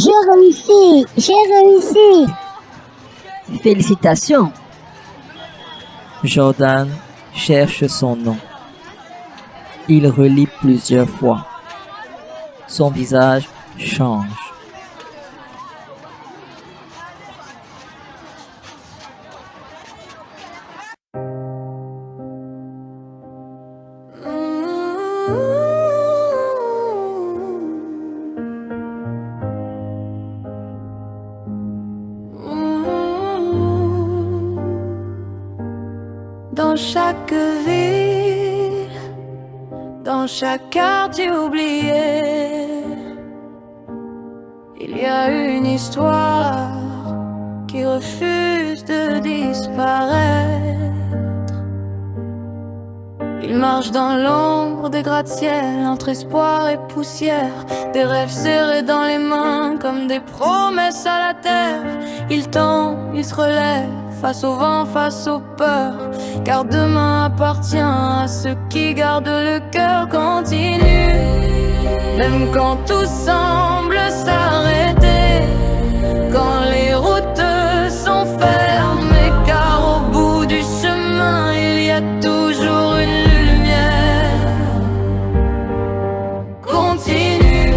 J'ai réussi. Félicitations. Jordan cherche son nom. Il relit plusieurs fois. Son visage change. Dans chaque ville, dans chaque quartier oublié, il y a une histoire qui refuse de disparaître. Il marche dans l'ombre des gratte-ciel, entre espoir et poussière, des rêves serrés dans les mains comme des promesses à la terre. Il tombe, il se relève, face au vent, face aux peurs, car demain appartient à ceux qui gardent le cœur continu. Même quand tout semble s'arrêter, quand les routes sont fermées, car au bout du chemin il y a toujours une lumière. Continue,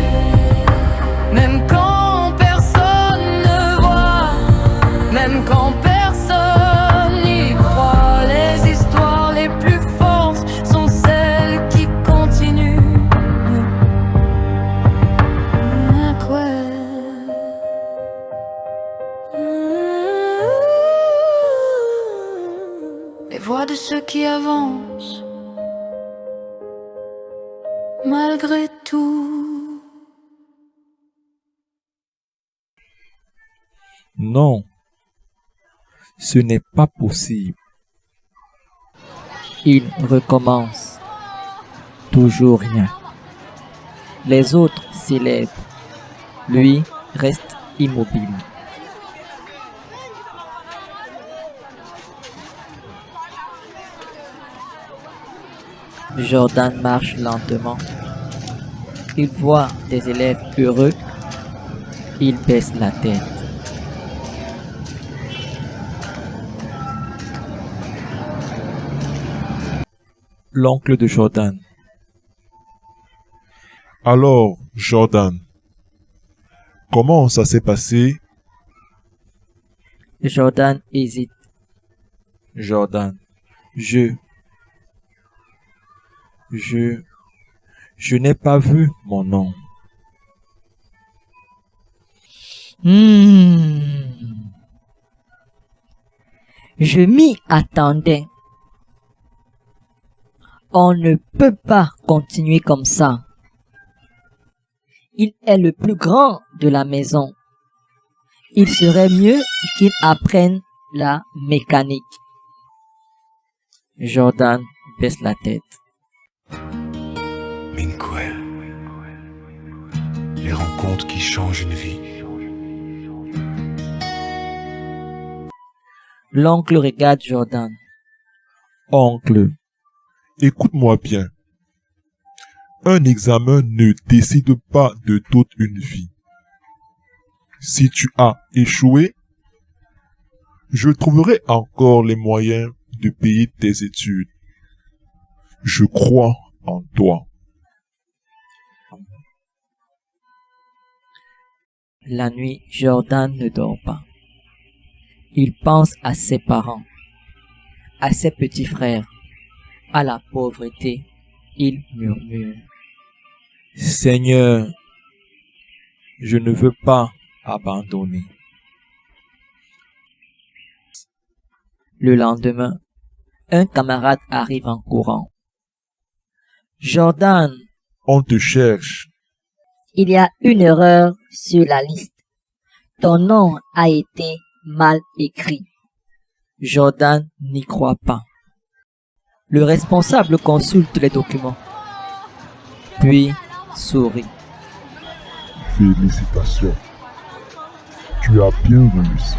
même quand personne ne voit, même quand personne n'y croit. Les histoires les plus fortes sont celles qui continuent. Les voix de ceux qui avancent malgré tout. Non, ce n'est pas possible. Il recommence. Toujours rien. Les autres s'élèvent. Lui reste immobile. Jordan marche lentement. Il voit des élèves heureux. Il baisse la tête. L'oncle de Jordan. Alors, Jordan, comment ça s'est passé? Jordan hésite. Jordan. Je n'ai pas vu mon nom. Je m'y attendais. On ne peut pas continuer comme ça. Il est le plus grand de la maison. Il serait mieux qu'il apprenne la mécanique. Jordan baisse la tête. Minkwell. Les rencontres qui changent une vie. L'oncle regarde Jordan. Oncle, écoute-moi bien. Un examen ne décide pas de toute une vie. Si tu as échoué, je trouverai encore les moyens de payer tes études. Je crois en toi. La nuit, Jordan ne dort pas. Il pense à ses parents, à ses petits frères, à la pauvreté. Il murmure. Seigneur, je ne veux pas abandonner. Le lendemain, un camarade arrive en courant. Jordan, On te cherche. Il y a une erreur sur la liste. Ton nom a été mal écrit. Jordan n'y croit pas. Le responsable consulte les documents, puis sourit. Félicitations. Tu as bien réussi.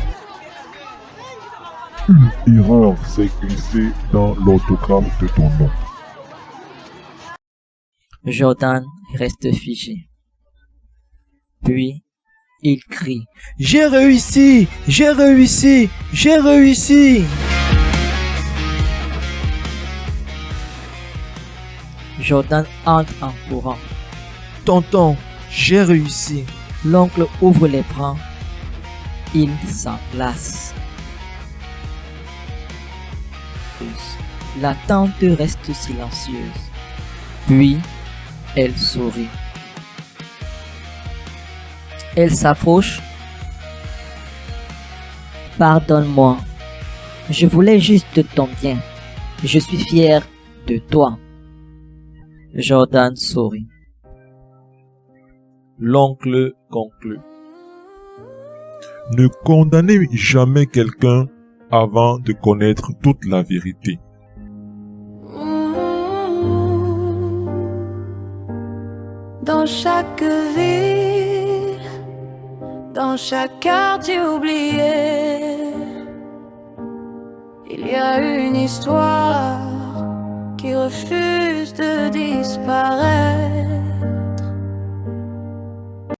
Une erreur s'est glissée dans l'orthographe de ton nom. Jordan reste figé. Puis, Il crie. J'ai réussi! J'ai réussi! J'ai réussi! Jordan entre en courant. Tonton, j'ai réussi. L'oncle ouvre les bras. Il s'enlace. La tante reste silencieuse. Puis, elle sourit. Elle s'approche. Pardonne-moi. Je voulais juste ton bien. Je suis fière de toi. Jordan sourit. L'oncle conclut. Ne condamnez jamais quelqu'un avant de connaître toute la vérité. Dans chaque ville, dans chaque quartier oublié, il y a une histoire qui refuse de disparaître.